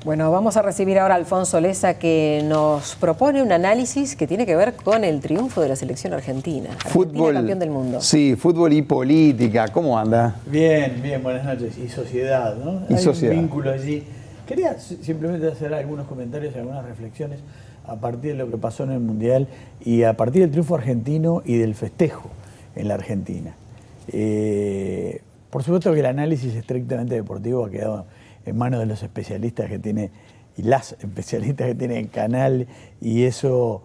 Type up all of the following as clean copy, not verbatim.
Bueno, vamos a recibir ahora a Alfonso Leza, que nos propone un análisis que tiene que ver con el triunfo de la selección argentina. Fútbol, campeón del mundo. Sí, fútbol y política. ¿Cómo anda? Bien, bien, buenas noches. Y sociedad, ¿no? Y Hay sociedad. un vínculo allí. Quería simplemente hacer algunos comentarios y algunas reflexiones a partir de lo que pasó en el Mundial y a partir del triunfo argentino y del festejo en la Argentina. Por supuesto que el análisis estrictamente deportivo ha quedado en manos de los especialistas que tiene y las especialistas que tiene el canal, y eso,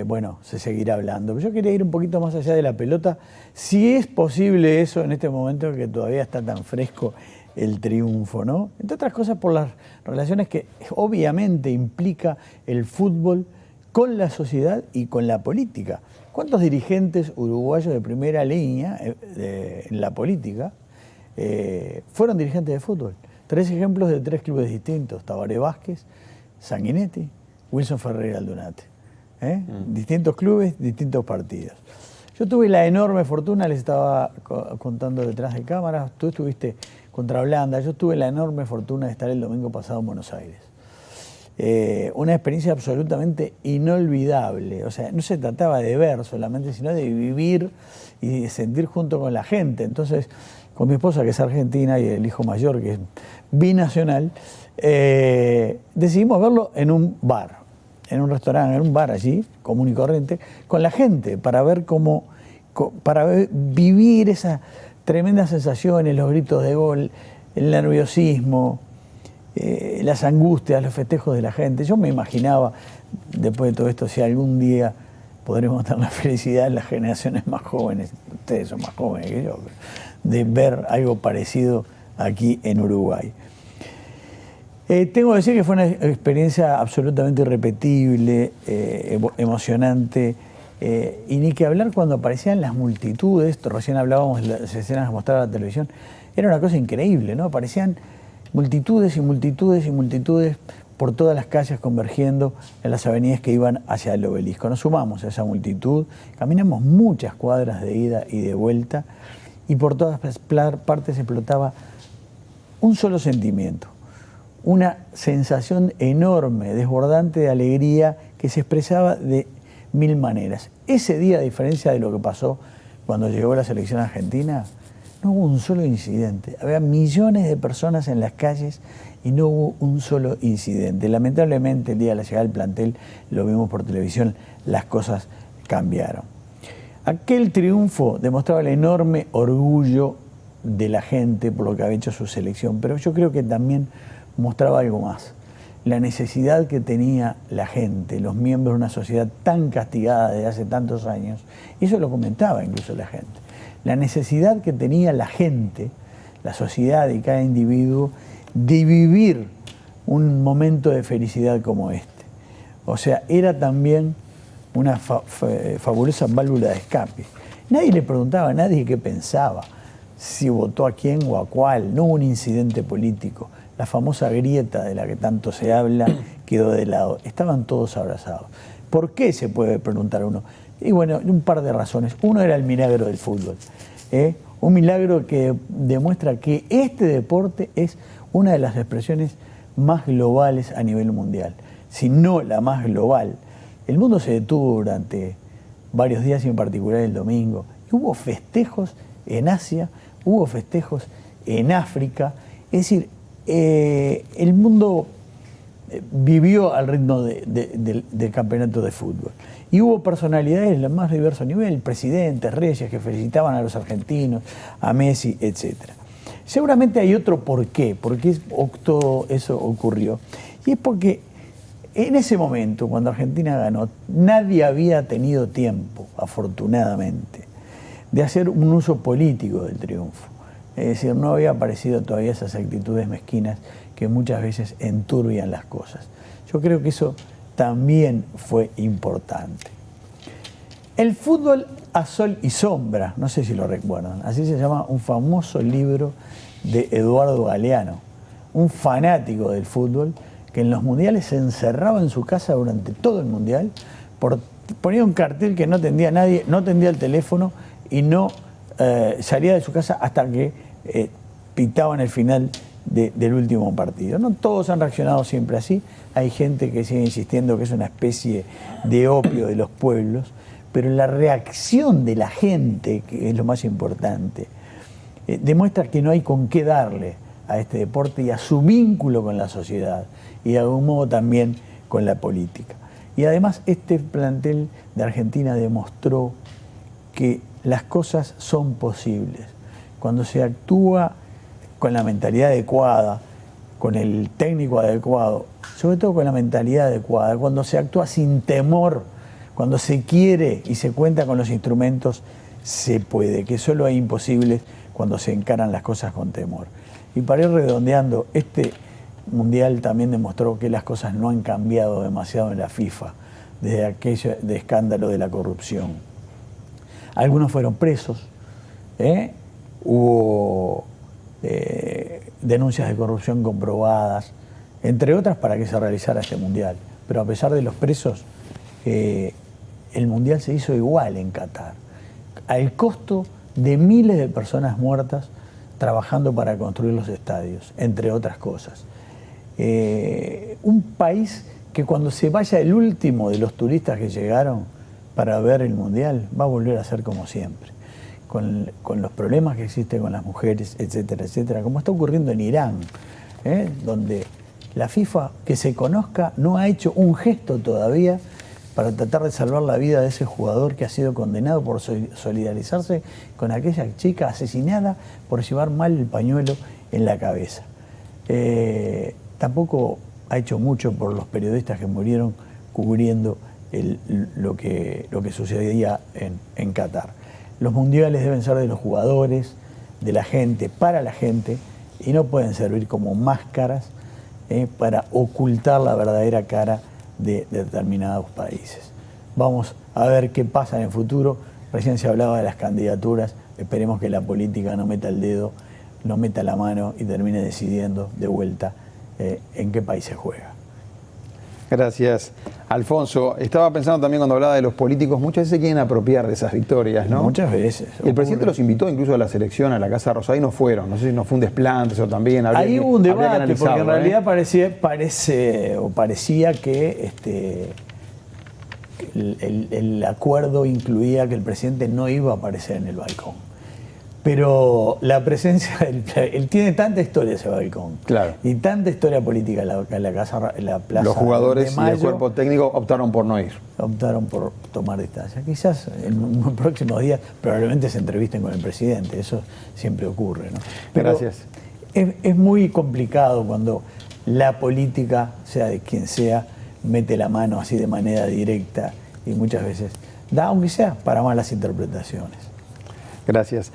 bueno, se seguirá hablando. Pero yo quería ir un poquito más allá de la pelota, si es posible eso en este momento que todavía está tan fresco el triunfo, ¿no? Entre otras cosas por las relaciones que obviamente implica el fútbol con la sociedad y con la política. ¿Cuántos dirigentes uruguayos de primera línea en la política fueron dirigentes de fútbol? 3 ejemplos de 3 clubes distintos: Tabaré Vázquez, Sanguinetti, Wilson Ferreira Aldunate. Distintos clubes, distintos partidos. Yo tuve la enorme fortuna, les estaba contando detrás de cámaras, tú estuviste contra Holanda, yo tuve la enorme fortuna de estar el domingo pasado en Buenos Aires. Una experiencia absolutamente inolvidable. O sea, no se trataba de ver solamente, sino de vivir y de sentir junto con la gente. Entonces, con mi esposa, que es argentina, y el hijo mayor, que es binacional, decidimos verlo en un bar, en un restaurante, en un bar allí, común y corriente, con la gente, para ver cómo, vivir esas tremendas sensaciones, los gritos de gol, el nerviosismo, las angustias, los festejos de la gente. Yo me imaginaba, después de todo esto, si algún día podremos tener la felicidad en las generaciones más jóvenes, ustedes son más jóvenes que yo, de ver algo parecido aquí en Uruguay. Tengo que decir que fue una experiencia absolutamente irrepetible, emocionante, y ni que hablar cuando aparecían las multitudes. Recién hablábamos de las escenas que mostraba la televisión, era una cosa increíble, ¿no? Aparecían multitudes y multitudes y multitudes por todas las calles convergiendo en las avenidas que iban hacia el obelisco. Nos sumamos a esa multitud, caminamos muchas cuadras de ida y de vuelta, y por todas partes explotaba un solo sentimiento, una sensación enorme, desbordante de alegría que se expresaba de 1000 maneras. Ese día, a diferencia de lo que pasó cuando llegó la selección argentina, no hubo un solo incidente. Había millones de personas en las calles y no hubo un solo incidente. Lamentablemente, el día de la llegada del plantel, lo vimos por televisión, las cosas cambiaron. Aquel triunfo demostraba el enorme orgullo de la gente por lo que había hecho su selección, pero yo creo que también mostraba algo más: la necesidad que tenía la gente, los miembros de una sociedad tan castigada desde hace tantos años, y eso lo comentaba incluso la gente, la necesidad que tenía la gente, la sociedad y cada individuo, de vivir un momento de felicidad como este. O sea, era también una fabulosa válvula de escape. Nadie le preguntaba a nadie qué pensaba, si votó a quién o a cuál, no hubo un incidente político. La famosa grieta de la que tanto se habla quedó de lado. Estaban todos abrazados. ¿Por qué? Se puede preguntar uno. Y bueno, un par de razones. Uno era el milagro del fútbol. Un milagro que demuestra que este deporte es una de las expresiones más globales a nivel mundial, si no la más global. El mundo se detuvo durante varios días, y en particular el domingo. Y hubo festejos en Asia, hubo festejos en África. Es decir, el mundo vivió al ritmo del campeonato de fútbol. Y hubo personalidades de los más diversos niveles, presidentes, reyes, que felicitaban a los argentinos, a Messi, etc. Seguramente hay otro por qué todo eso ocurrió. Y es porque en ese momento, cuando Argentina ganó, nadie había tenido tiempo, afortunadamente, de hacer un uso político del triunfo. Es decir, no había aparecido todavía esas actitudes mezquinas que muchas veces enturbian las cosas. Yo creo que eso también fue importante. El fútbol a sol y sombra, no sé si lo recuerdan, así se llama un famoso libro de Eduardo Galeano, un fanático del fútbol que en los mundiales se encerraba en su casa durante todo el mundial, ponía un cartel que no atendía a nadie, no atendía el teléfono y no salía de su casa hasta que pitaban el final del último partido. No todos han reaccionado siempre así, hay gente que sigue insistiendo que es una especie de opio de los pueblos, pero la reacción de la gente, que es lo más importante, demuestra que no hay con qué darle a este deporte y a su vínculo con la sociedad y de algún modo también con la política. Y además este plantel de Argentina demostró que las cosas son posibles. Cuando se actúa con la mentalidad adecuada, con el técnico adecuado, sobre todo con la mentalidad adecuada, cuando se actúa sin temor, cuando se quiere y se cuenta con los instrumentos, se puede, que solo hay imposibles cuando se encaran las cosas con temor. Y para ir redondeando, este Mundial también demostró que las cosas no han cambiado demasiado en la FIFA, desde aquello de escándalo de la corrupción. Algunos fueron presos, hubo denuncias de corrupción comprobadas, entre otras para que se realizara este Mundial. Pero a pesar de los presos, el Mundial se hizo igual en Qatar, al costo de miles de personas muertas trabajando para construir los estadios, entre otras cosas. Un país que cuando se vaya el último de los turistas que llegaron para ver el Mundial, va a volver a ser como siempre, con los problemas que existen con las mujeres, etcétera, etcétera, como está ocurriendo en Irán, donde la FIFA, que se conozca, no ha hecho un gesto todavía para tratar de salvar la vida de ese jugador que ha sido condenado por solidarizarse con aquella chica asesinada por llevar mal el pañuelo en la cabeza. Tampoco ha hecho mucho por los periodistas que murieron cubriendo lo que sucedía en Qatar. Los mundiales deben ser de los jugadores, de la gente, para la gente, y no pueden servir como máscaras para ocultar la verdadera cara de determinados países. Vamos a ver qué pasa en el futuro. Recién se hablaba de las candidaturas. Esperemos que la política no meta el dedo, no meta la mano y termine decidiendo de vuelta en qué país se juega. Gracias, Alfonso. Estaba pensando también cuando hablaba de los políticos, muchas veces se quieren apropiar de esas victorias, ¿no? Muchas veces. El presidente los invitó incluso a la selección, a la Casa Rosada, y no fueron. No sé si no fue un desplante, eso también. Ahí hubo un debate, porque en realidad parecía que el acuerdo incluía que el presidente no iba a aparecer en el balcón. Pero la presencia, él tiene tanta historia ese balcón, claro, y tanta historia política en la plaza. Los jugadores y el cuerpo técnico optaron por no ir. Optaron por tomar distancia. Quizás en los próximos días probablemente se entrevisten con el presidente, eso siempre ocurre, ¿no? Pero gracias. Es muy complicado cuando la política, sea de quien sea, mete la mano así de manera directa y muchas veces da, aunque sea para malas interpretaciones. Gracias.